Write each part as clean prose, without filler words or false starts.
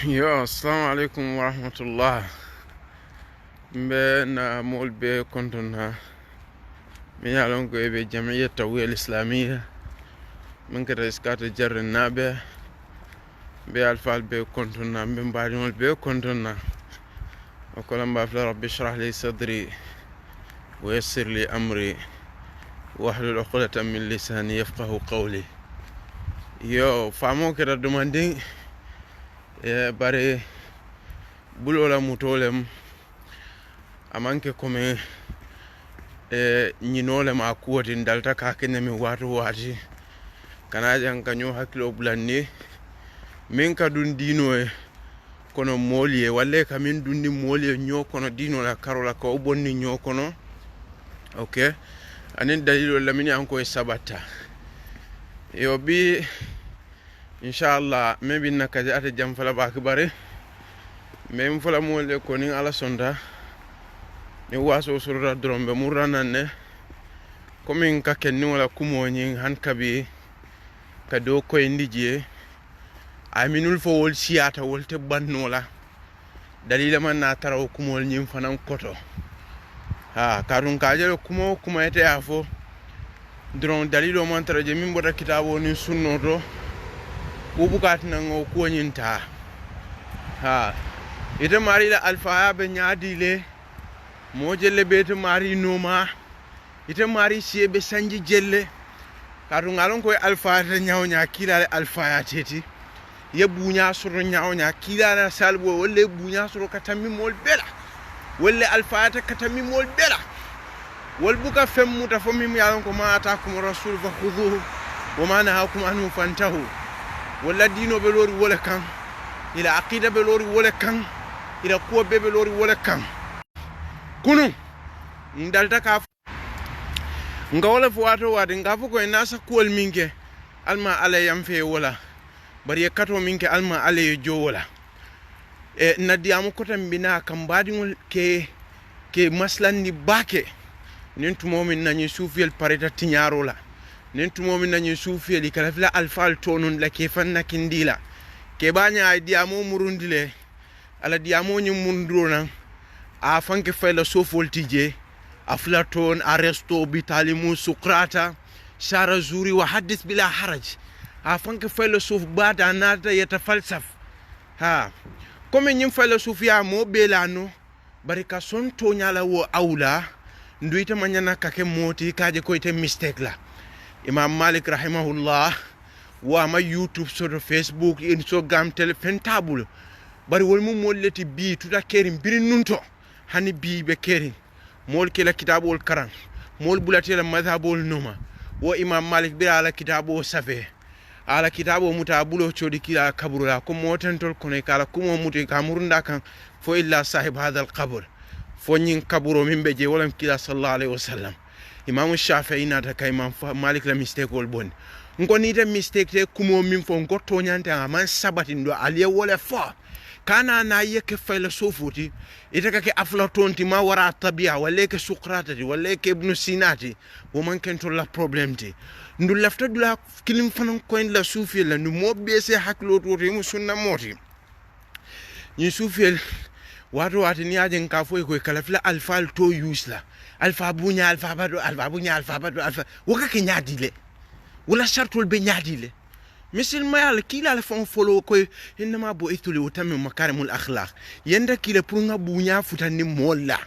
Yo, assalamu alaikum wa rahmatullah. Mbe na mol be kontona. Mi yalon ko be jam'iyyat tawiyya al-islamiyya. Min ka iskata jarre nabe. Be alfal be kontona, mbe mbadi mol be kontona. O kolam ba fla rabbi shrah li sadri wa yassir li amri wahlul 'uqdatan min lisani yafqahu qawli. Yo, famo ke da demanding bare bulola mutolem amanke kome ñinolem a kuwotin dalta ka keñami watu wati kana jan kaño hakkilo bulanni min ka dun dino kono molie walle ka min dundi molie ño kono dino la karola ko bonni ño kono ok anin dalilo lamini anko e sabata yo bi inshallah maybe nakaje ata jam fala ba bare même fala mole ko ni ala sonda ni waso surra drombe muranane komin ka kenni wala kumo nyin hankabi ka do ko indije aminul fo wol siata wolte bannola dalila man na taraw kumol nyin fanan koto karun kajelo kumo kuma ete afo dron dalilo man taraje min boda kitabo ni sunnoto bukatna ngo ko nyinta ite mari la alfa be nyaadile mo jelle be te mari noma ite mari siebe sanji jelle kadu ngalon ko alfa te nyawnya kilale alfa ya teti ye bunya suru nyawnya kilala salbo wolle bunya suru katami mol bela wolle alfa ta katami mol bela wol buka femmuta fo mim yalon ko ma atakum rasul fa khudhuhu wa ma nahakum anhu fantahu wala dino be lori wala kan ila aqida be lori wala kan ila ko be lori wala kan kunu ndalta ka nga wala fo wato wade nga fo ko nasa kol minke alma ala yam fe wala bari kato minke alma ala e jo wala na diamu ko tambina kam badingol ke maslan ni bake nin tumomin nani sufiyel pareta tinyarola nin tumomin nani sufiyel kala fila alfal tonun la ke fanna kindila ke banya ay diamo murundile ala diamo nyi mundrona a fanke fayla sofol tije aflaton aresto bitalimu sukrata shara zuri wa hadith bila haraj a fanke fayla sof bada nata yata falsaf comme nyim fayla sofia mo belano barika son to nyala wo aula nduita manyana kake moti kaje ko ite mistake la imam malik rahimahullah wa ma youtube so facebook instagram telephone table bari wol mum molleti bi tuta kerim birin nunto hani bi be kerin mol kila kitabul karam mol bulatela madhabul numa wo imam malik bi ala kitabo safe ala kitabo mutabulo chodi kila kabura ko motentol kono kala kumo muti kamurunda kan fo illa sahib hadha al qabr fo nyin kaburo mimbe je wala kila sallallahu alaihi wasallam imam shafi'i na ta kay imam malik la mistake wol bon ngoni de mistake te kumo min fo ngotto nyante man sabati ndo aliye wala fo kana na yeke fayla sofuti itaka ke aflaton ti ma wara tabia wala ke suqratati wala ke ibn sinati wo man kento la problem ti ndu lafta dula kilim fanan ko en la sufi la nu mo bese haklo to mu sunna moti ni sufi wato wati ni ajen ka fo ko kala fila alfal to yusla alfa bunya alfa bado alfa woka ke nyaadile wala shartul be nyaadile misil mayal kila la fon folo ko inma bo ituli utam makarimul akhlaq yenda kila purunga bunya futani molla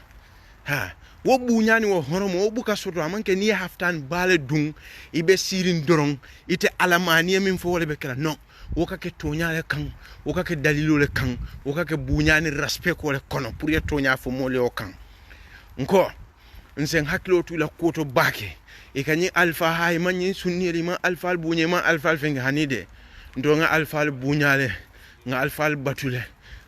wo bunya ni wo horomo wo buka soto amanke ni haftan bale dung ibe sirin dorong ite alamani min fo wala be kala non woka ke tonya le kan woka ke dalilo le kan woka ke bunya ni respect ko le kono pour ye tonya fo mole o kan nko nsen haklo tu la koto bake e kanyi alfa hay manyi sunni li ma alfa bunye ma alfa fenga hanide ndonga alfa bunyale nga alfa batule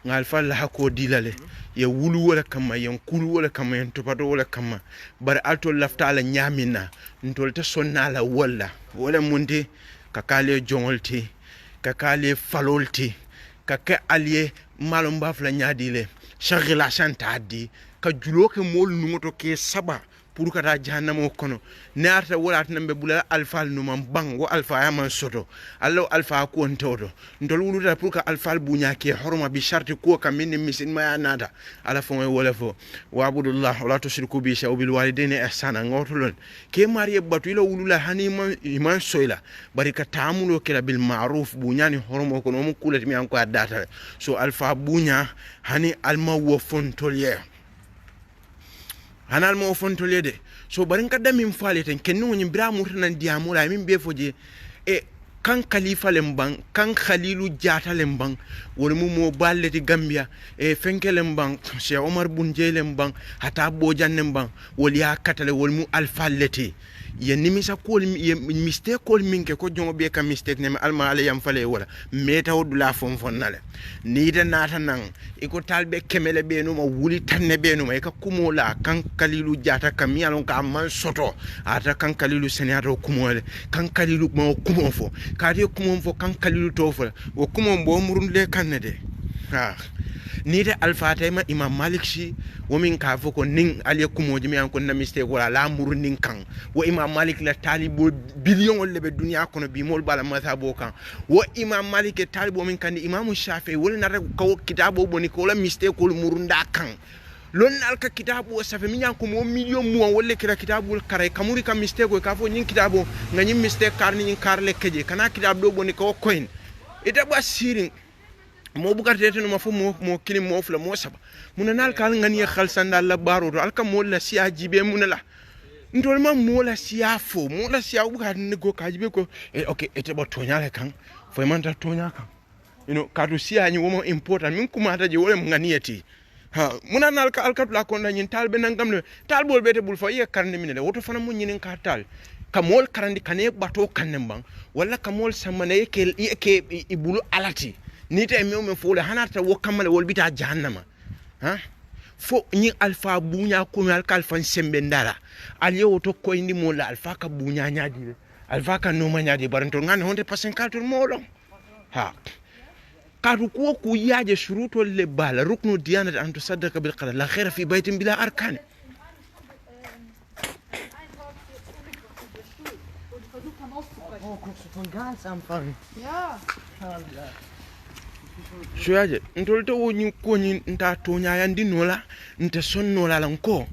nga alfa la hako dilale ye wulu wala kama ye kulu wala kama ye topato wala kama bar alto lafta la nyamina ntolte sonna la wala munde kakale jongolti kakale falolti kaka aliye malum bafla nyaadile shagila shantadi ka julo ke mol numoto ke saba pour kata jahannamo kono narta wala nambe bula alfal no man bango alfa ya man soto allo alfa ko ntodo ndol wuluta pour ka alfal bunya ke horma bi sharti ko kam min misin ma nada ala fo wala fo wa abudullah wala tushriku bi shay'in bil walidayni ihsana ngotulon ke mariye batu ila wulula hani man soyla barika tamulo kala bil ma'ruf bunyani hormo ko no mu kulati mi an ko data so alfa bunya hani alma wo fontolier hanal mo fontolier de so barin kadda min faale ten kenno nyim bra murtanan diamola min be foje e kan khalifa lembang kan khalilu jata lembang wol mu mo balleti gambia e fenke lembang cheikh omar bunje lembang hata bojan lembang wol ya katale wol mu alfalleti ye nimisa kol ye mistake kol minke ko jongo be ka mistake ne alma ale yam fale wala meta wodula fon fonnale ni de nata nan iko talbe kemele be no ma wuli tanne be no ma ka kumola kan kalilu jata kam yalon ka man soto ata kan kalilu senato kumole kan kalilu mo kumo fo ka de kumo fo kan kalilu to fo o kumo bo murunde kanne de ha ni de alfatayma imam malik shi womin ka fo ko ning ali kumoji mi an ko na mistake wala la muru ning kan wo imam malik la talibo billion wala be dunya kono bi mol bala mazhabo kan wo imam malik talibo min kan imam shafi wala na ko kitabo boni ko la mistake ko muru nda kan lon alka kitabu safe minyan ko mo million mo wala kira kitabu kare kamuri kam mistake ko ka fo nyin kitabo ngani mistake kar ni karle keje kana kitabu do boni ko coin ita ba sirin mo bugarte teno ma fo mo kilim mo fla mo saba munanal kal ngani khalsanda la baro alka mo la siya jibe munala ndol ma mo la siya fo mo la siya bugat ne go ka jibe ko okay ete bo tonya le kan fo man ta tonya kan kadu siya ni womo important min kuma ta je wala ngani eti ha munanal ka alka la ko nyin talbe nangam le talbol bete bul fo ye karne minele woto fana mo nyinin ka tal kamol karandi kane bato kanembang wala kamol samane yake ibulu alati nita me fo le hanata wo kamale wol bita jahannama ha fo ni alfa bunya ko mi alfan sembe ndara aliyo to ko indi mo la alfa ka bunya nyaadi alfa ka no ma nyaadi baranto ngane honte pasen kalto mo lo ha kadu ko ku yaaje shuruto le bala ruknu diyanat an tusaddaka bil qadar la khaira fi baytin bila arkan Ja. Soyaje ntolto woni ko ni nta to nyaaya ndinola nta sonnola lanko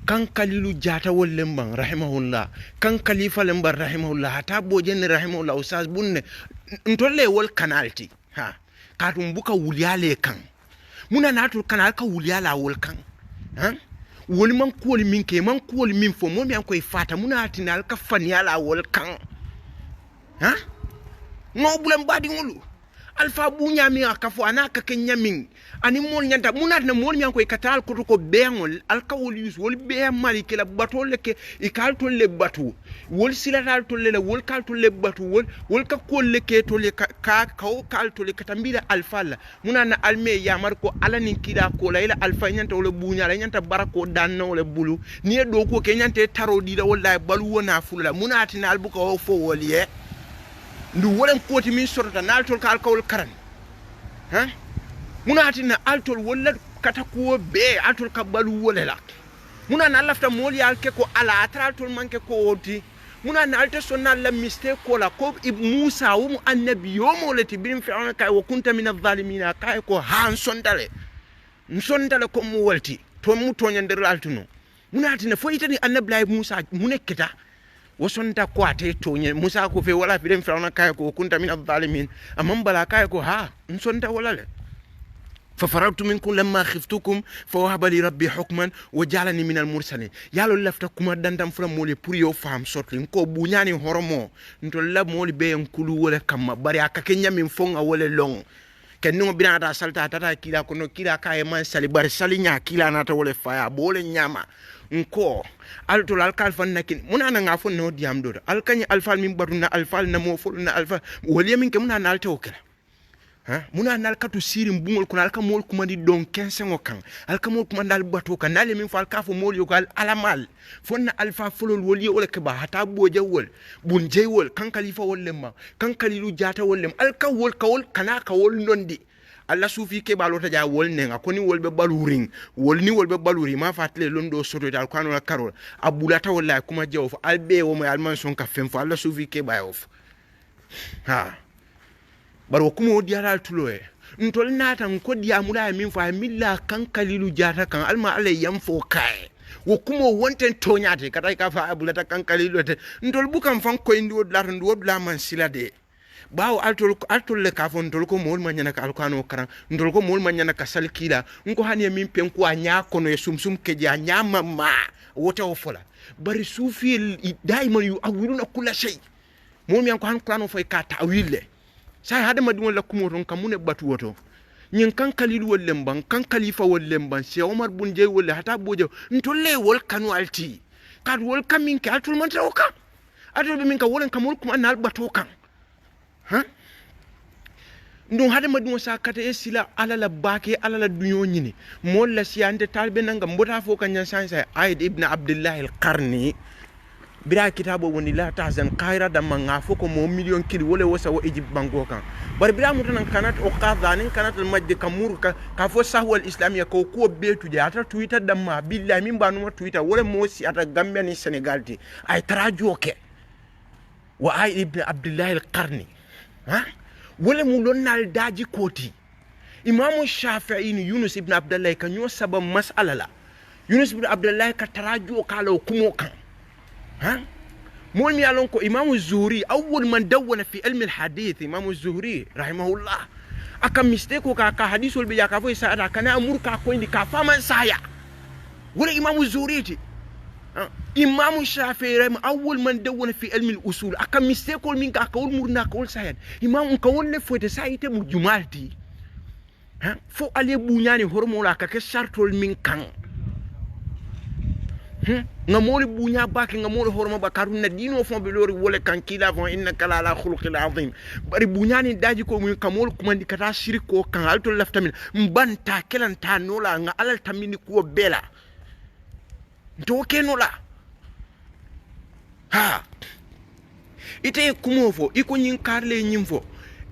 kan kalilu jata wolle mbang rahimahullah kan khalifa lembar rahimahullah hata bojen rahimahullah ustaz bunne ntolle wol kanalti ha katum buka wulyale kan muna natul kanal ka wulyala wol kan ha wol man ko minke man ko min fo mo mi an koy fata muna tinal ka fanyala wol kan ha no bulam badi ngulu alfa bunya mi akafo anaka kenya min ani mol nyanta munat na mol nyanko ikatal ko beengol alka wol yus wol be mali kala batol ke ikal to le batu wol silatal to le wol kal to le batu wol ka ko le ke to le ka kal to le katambira alfa la munana alme ya mar ko alani kida ko la ila alfa nyanta wol bunya la nyanta barako danno le bulu ni do ko ke nyante taro dida wallahi balu wona fulala munati na albuka o fo wol ye ndu wolen koti min sorota naltol ka alkawol karan ha munati na altol wala kata ko be altol ka balu wolela muna na lafta moli alke ko ala atraltol manke ko oti muna na alta sonna la mistake ko la ko musa wa annabi yomo lati bin fi'ana kai wa kunta min adh-dhalimin kai ko han sondale ko mu walti to mu tonyande altuno munati na fo itani annabi musa muneketa wasonta ko ate tonye musa ko fe wala fi dem firawna kay ko kunta min adh-dhalimin amam bala kay ko ha nsonta wala le fa faragtu minkum lamma khiftukum fa wahaba li rabbi hukman wa ja'alani min al-mursalin yalo lafta kuma dandam fura moli pour yo fam sotli ko buñani horomo ntol la moli be en kulu wala kamma bari akake nyami fonga wala long ken no binata salta tata kila kono kila kay man sali bari sali nya kila nata wala faya bole nyama nko altol alkal fan nakin munana nga fon no diam do alkany alfal min baduna alfal na mo fol na alfa wali min ke munana alta okela ha munana alkatu sirim bungol kuna alka mol kuma di don 15 ngokan alka mol kuma dal bato kan nale min fal kafo mol yogal alamal fonna alfa folol wali wala ke ba hata boje wol bun jeywol kan khalifa wollem kan khalilu jata wollem alka wol kawol kana kawol nondi alla sufi ke balota ja wol nenga koni wol be baluring wol ni wol be baluri ma fatle londo soto dal kwano la karol abulata wallahi kuma jaw fa albe wo mo alman son ka fem fa alla sufi ke bayof ha baro kuma wodi ala tuloe ntol nata ko diamula min fa milla kan kalilu jata kan alma ala yamfo kai wo kuma wonten tonyate kata ka fa abulata kan kalilu te ntol bukan fan ko indi wod la man silade bawo altol le ka fon tol ko mol manyana ka alkano karan ndol ko mol manyana ka salkila ngo hani min pen ko anya kono e sumsum ke ja nyama ma wote o fola bari sufi daiman yu awiluna kula shay mom yan ko han klano fay ka tawille sai hada madi wala kumoton kamune batu woto nyin kan kalilu wollem ban kan khalifa wollem ban se omar bun jey wolle hata bojo ntolle wol kanu alti kad wol kamin ka atul man tawka atul min ka wolen kamul kum anal batu kan ha ndon hada madi mo sakata e sila alala bake alala dunyo nyini mol la siande talbe nanga mbota fo kan nyan sansa aid ibn abdullah al-qarni bira kitabo woni la tahzan qaira da manga foko mo million kili wole wosa wo egypt bango kan bar bira mutanan kanat o qadhanin kanat al majd kamur ka fo sahwal islamiyya ko betu de ata twitter damma billahi min banu mo twitter wole mo si ata gambia ni senegal ti ay trajoke wa ay ibn abdullah al qarni ha wole mu lonnal daji koti imam shafi'i ni yunus ibn abdullah kan yo sabab mas'ala la yunus ibn abdullah ka trajo kala kumo kan ها مول ميالونكو امام الزهري اول من دون في علم الحديث امام الزهري رحمه الله اكا ميستيكو كا حديث البيا كافو سادا كان امور كا كوين دي كافا من سايا ولا امام الزهري تي امام الشافعي اول من دون في علم الاصول اكا ميستيكو من كا كول مورنا كول سايا امام كول لفوت سايته مجمالتي ها فو علي بونياني هرمولا كا شرطول من كان ngamori bunya baki ngamori horma bakaru na dino fon be lori wole kan kila fon innaka la khuluqil azim bari bunya ni daji ko mu kamol kuma ndi kata shiriko kan alto laftamin mbanta kelanta nola nga alal tamini ko bela to kenola ha ite kumofo iko nyin karle nyimfo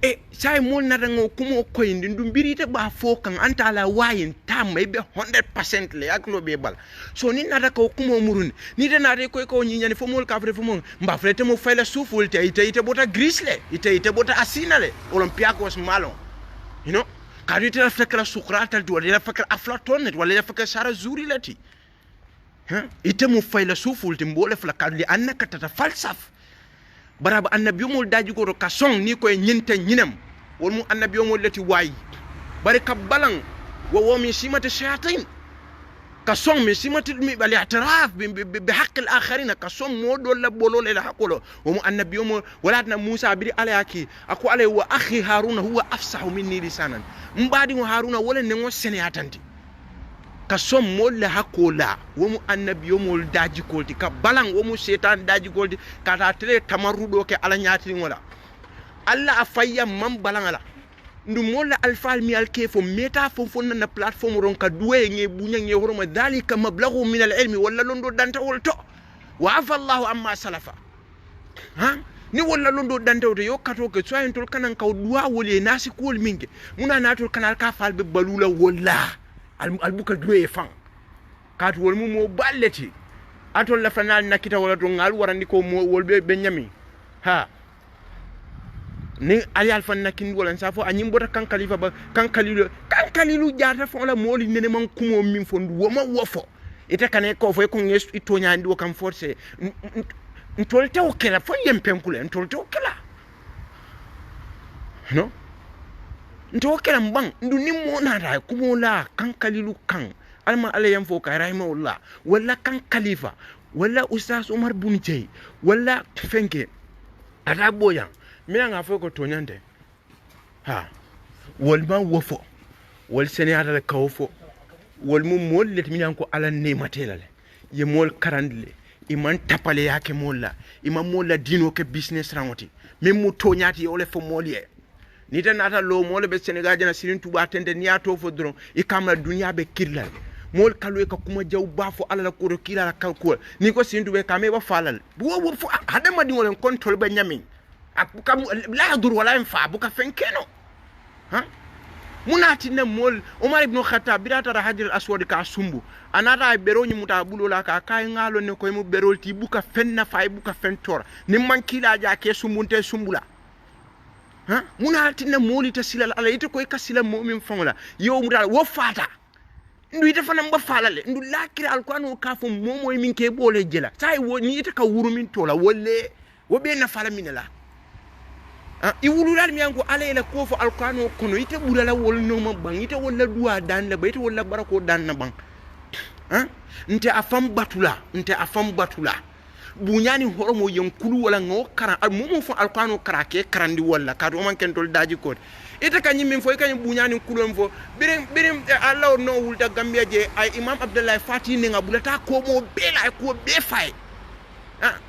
e sai mol na rango kumo koyndi ndum birite ba fo kan anta la wayin tam be 100% le aklo be bal so ni na ko kumo murun ni de na de koy ko nyinyani fo mol kafre fo mol mba frete mo fayla suful te ite bota grisle ite bota asinale olympiacos malo you know kadite la fakra sukrata wala la fakra aflaton wala la fakra sara zuri lati ha ite mo fayla suful te mbole fla kadli annaka tata falsaf baraba annabiyumul daji ko ka song ni koy nyinta nyinam wol mu annabiyumul lati wayi bari ka balan wo mi simata shayatin ka song mi simata mi bal i'tiraf bi haqq al akharin ka song mo do la bolo le hakolo wo mu annabiyumul walatna musa bi alayaki ako alay wa akhi haruna huwa afsahu minni lisanan mbadi mo haruna wala ne ngo seneatanti ka som molle hakola womu annabi yomol daji kolti ka balang womu setan daji kolti ka ta tele tamarudo ke ala nyati ngola alla afayya mam balangala ndu molla alfal mi alkefo meta fofon na platform ron ka duwe nge bunya nge horoma dalika mablaghu min alilmi wala londo danta wolto wa afa allah amma salafa ha ni wala londo danta wolto yokato ke soyen tol kanan ka duwa wole nasi kol minge muna natol kanal ka falbe balula wala albuka duwe fan kat wol mu mo balleti atol la fanal nakita wala to ngal warandi ko mo wolbe be nyami ha ni ali alfan nakin wala safo anyim bota kan khalifa ba kan khalilu jata fon la moli nene man kumo min fon woma wofo ita kane ko fo ko ngesu itonya ndi kam force ntolte okela fo yempenkule ntolte okela no ntokela mbang ndu nimmo nata kumola kan khalilu kan alma alayam fo kay rahimahullah wala kan khalifa wala ustaz umar bun jey wala fenke ata boyan mina fo ko tonyande ha wol ma wofo wol seniyata le kawfo wol mum mol let mina ko ala nematelale ye mol karandle iman tapale yake molla imam molla dino ke business rangoti même mo tonyati ole fo molye ni tan ata lo mole be senegal jana sirin tuba tende ni ato fo dron e kamla dunya be kirlal mol kalu e ka kuma jaw bafo ala ko ro kila ka ko ni ko sirin tube kame ba falal wo fo hada madi won control ba nyami ak kam la dur wala en fa bu ka fenkeno ha munati ne mol Umar ibn Khattab birata hajar aswad ka sumbu anata bero ni muta bulola ka kay ngalo ne koy mu berol ti buka fenna fay buka fentor ni man kila ja ke sumbunte sumbula ha munati ne moli ta silal ala ite koy kasila mu'min fonla yow muta wo fata ndu ite fana mba falale ndu lakira alquran ka fo momoy min ke bole jela say wo ni ite ka wuru min tola wolle wo be na fala minela i wululal mi yanko ala ila ko fo alquran kono ite bulala wol no ma bang ite wala duwa dan la bayte wala barako dan na bang nte afam batula bunyani horomo yankulu wala ngo kara momo fo alquran kara ke karandi wala ka do man ken tol daji ko ite kanyi min fo kanyi bunyani kulon fo birim Allah no wulta Gambia je ay Imam Abdullah Fati ne ngabulata ko mo bela ko be fay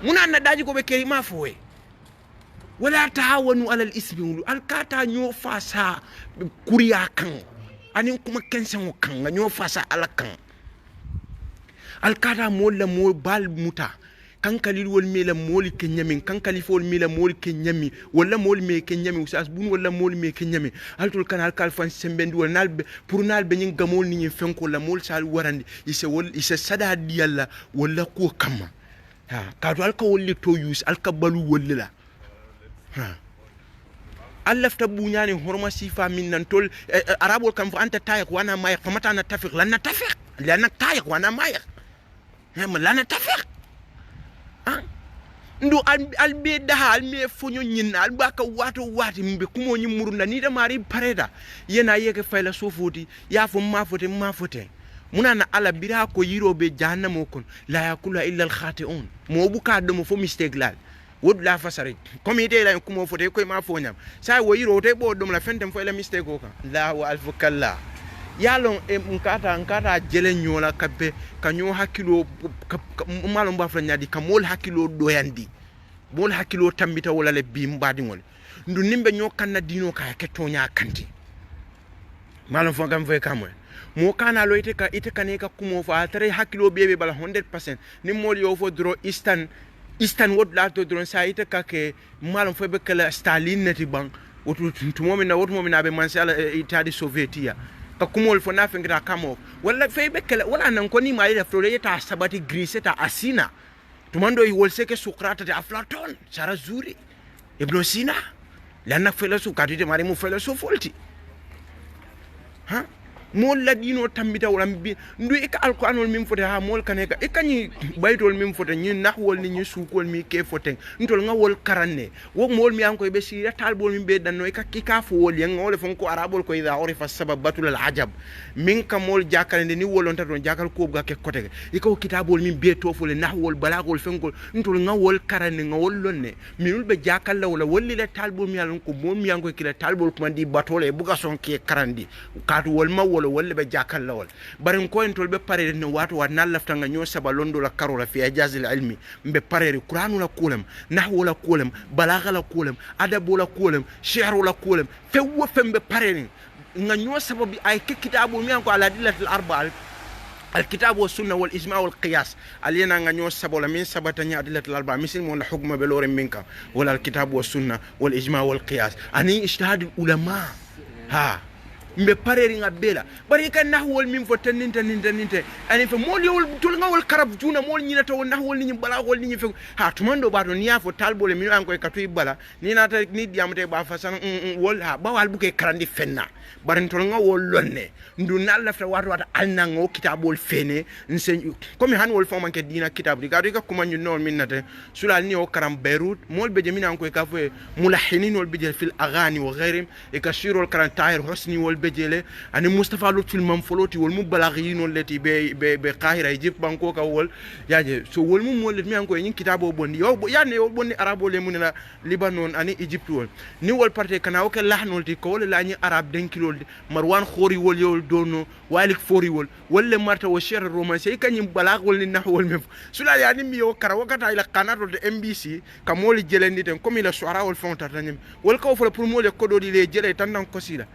muna na daji ko be kerima fo we wala taawanu alal ismi alkata ñoo fasa kuriya kan anin kuma kensen kan ñoo fasa alakan alkata molla mo bal muta kan kalil wol mela moli ke nyami kan kalifol mela moli ke nyami wala moli me ke nyami usas bun wala moli me ke nyami altul kan alkal fan sembendi wal nal pour nal be ñi gamol ni fenko la mol sal warandi ise sada diyalla wala ko kamma ha kadu alka wolli to use alka balu wolla allafta buñani horma sifa min nan tol arabol kam fo anta tayak wana mayak famata na tafiq lana tafiq lana tayak wana mayak ma lana tafiq ndu albe daha alme fonyo nyina albaka wati mbe kumo nyi murunda ni da mari pareda yena yeke fayla sofoti ya fo mafote muna na ala bira ko yirobe jahannamo kon la yakula illa al khati'un mo buka do mo fo mistake lal wod la fasare comme ite la kumo fote ko ma fo nyam sai wo yiro te bo dum la fentem fo la mistake ko kan la wa alfu kalla yalon nkata jele nyola kabbe kanyo hakilo malum ba fa nyadi kamol hakilo doyandi bol hakilo tambita wala le bi mbadi ngol ndu nimbe nyokanna dino ka keto nya kanti malum fo gam fe kamwe mo kana lo ite kane ka kumo fa tare hakilo bebe bala 100% nimol yo fo dro istan wod la to dron sa ite ka ke malum fo be kala Stalin neti bang wotu momina be mansala itadi sovietia ka kumol fo na fingra kamo wala fe be kala wala nan ko ni ma ida flore ta sabati Greece ta asina tumando i wolse ke Socrate ta Aflaton sara zuri Ibn Sina lana filosof kadite mari mu filosof folti ha mol la dino tambita wala bi ndu e ka alquranol mim fote ha mol kaneka e kanyi baytol mim fote nyi nahwol ni nyi sukol mi ke foten ntol ngawol karanne wo mol mi an ko be sira talbol mi be danno e ka kika fo wol yang ngole fon ko arabol ko ida orifa sababatul al ajab min ka mol jakal ni wolon ta don jakal ko ga ke kote e ko kitabol mi be to fo le nahwol balagol fenkol ntol ngawol karanne ngawol lonne minul be jakal la wala wolli le talbol mi alon ko mol mi an ko kila talbol ko mandi batole buga son ke karandi katu wol ma wala be jakal lawol barin ko en tol be parere no wato wa nallafta nga nyo saba londo la karola fi ajazil ilmi mbe parere qur'anu la kulam nahwu la kulam balagha la kulam adabu la kulam shi'ru la kulam fewo fembe parere nga nyo saba bi ay kitabu mi anko ala dilatul arba'a الكتاب والسنة والإجماع والقياس علينا نغنيو سبولا من سبتني أدلة الأربعة مثل من الحكم بلور منك ولا الكتاب والسنة والإجماع والقياس أني اجتهاد العلماء ها mbe pareri nga bela bari kan nahwol min fo tanninta ani fe mol yol tul ngawol karab juna mol nyina to nahwol ni bala gol ni fe ha tumando bato niya fo talbole min an koy katoy bala ni nata ni diamate ba fasan wol ha ba wal buke karandi fenna bari tol ngawol lonne ndu nalla fa wata alna ngo kitabol fene nsen comme han wol fo manke dina kitab di gado ka kuma ñu non min nata sulal ni o karam Beirut mol be jemina an koy ka fo mulahinin wol be fil aghani wa ghairim e kashirul karan tahir husni wol bejele ani Mustafa Lutful mam foloti wol mu balaghi non leti be Qahira Egypt banko ka wol yaaje so wol mu mo let mi anko nyin kitabo bondi yo yanne wol bonni arabo le munela Libanon ani Egypt wol ni wol parte kana o ke lahnol ti ko wol la ni arab denkilol Marwan khori wol yol dono walik fori wol wolle marta wo cher roman sey kanyim balagh wol ni nahwol mef sula yani mi yo kara wakata ila qanato de MBC ka moli jelendi ten comme ila suara wol fonta tanim wol ko fo pour mo le kodo di le jele tan nan ko sila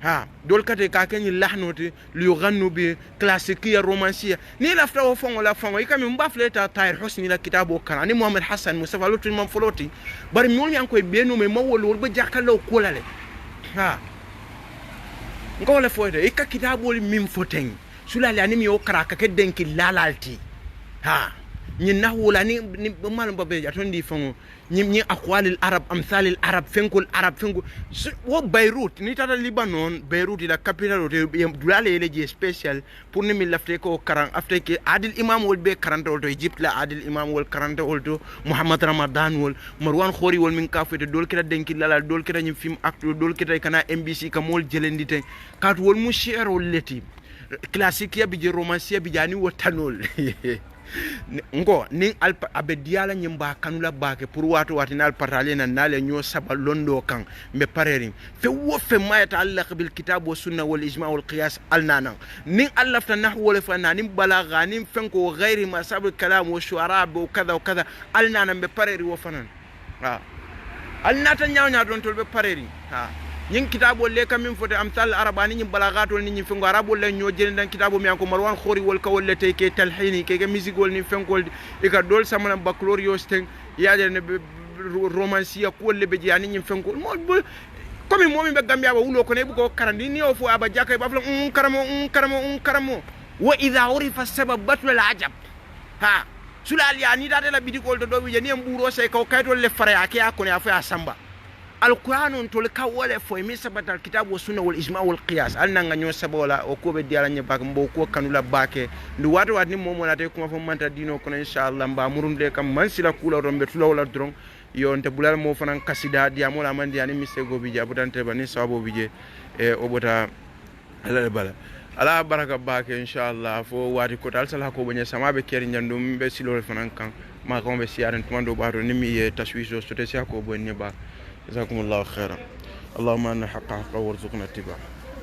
ha dol kate ka kenyi lahnoti li yughannu bi classique romancier ni lafta wo fongo la fongo ikami mbafleta Tahir Husni la kitabo kana ni Muhammad Hassan Mustafa Lutful mam foloti bari mi woni anko benu me mawol wol be jakalo kolale ha ngole foyde e ka kitabol mim foten sulale ani mi o karaka ke denki lalalti ha ñin nahwola ni mal babe atondi fango ñi aqwalil arab amsalil arab fenkul arab fenku wo Beirut ni tata Libanon Beirut la capitale de dulale le je special pour ni mi lafte ko karan afte ke adil imam wol be karanta wol to Egypt la adil imam wol karanta wol to Muhammad Ramadan wol Marwan Khori wol min kafete dol kira denki lala dol kira ñi film acteur dol kira kana MBC ka mol jelendite kat wol mu shi'r wol leti classique ya bi je romancier bi jani wotanol ngo ni alpa abe diala nyimba kanula bake pour watu watinal parale na nale nyo saba londo kan me parering fe wo fe mayata allah bil kitab wa sunna wal ijma wal qiyas alnana ni allah fa nahwu wal fa nanim balagha nim fenko ghairi ma sabul kalam wa shuara wa kaza alnana be pareri wo fanan ha alnata nyawnya don tol be pareri ha ñing kitabo le kam min fote amsal arabani ñi balagatol ni ñi fengo arabo le ñoo jël dan kitabo mi ko Marwan Khori wol ka wolle te ke talhini ke musique wol ni fenkol e ka dol samana baccalauréat sten yaade ne romancier ko wolle be jani ñi fenkol mo comme momi be Gambia ba wulo ko ne bu ko karandi ni o fo aba jakay ba fla karamo wa idha urifa sabab batul al ajab ha sulal yani date la bidikol do wi jani mburo sey ko kaytol le fara ke akone afa samba القرآن تلك ولا فهم سبت الكتاب والسنة والإجماع والقياس أنا نعنيو سبولا أو كوب ديالا نباك مبوكو كانوا لباك دوار وادني مومولا تكون فهم تدينو كنا إن شاء الله بامورون لك من سلا كولا رمبتلا ولا درون يون تبولال موفنا كسيدا ديامولا من دياني ميسيغو بيجا بدان تباني سابو بيجي أوبوتا لا بلا ala baraka bake inshallah fo wati ko tal sala ko banya sama be keri nyandum be silo fanan kan ma ko be siaran tumando baro nimi taswiso so te sia ko bonne ba جزاكم الله خيرا اللهم أن حق حقه وارزقنا اتباعه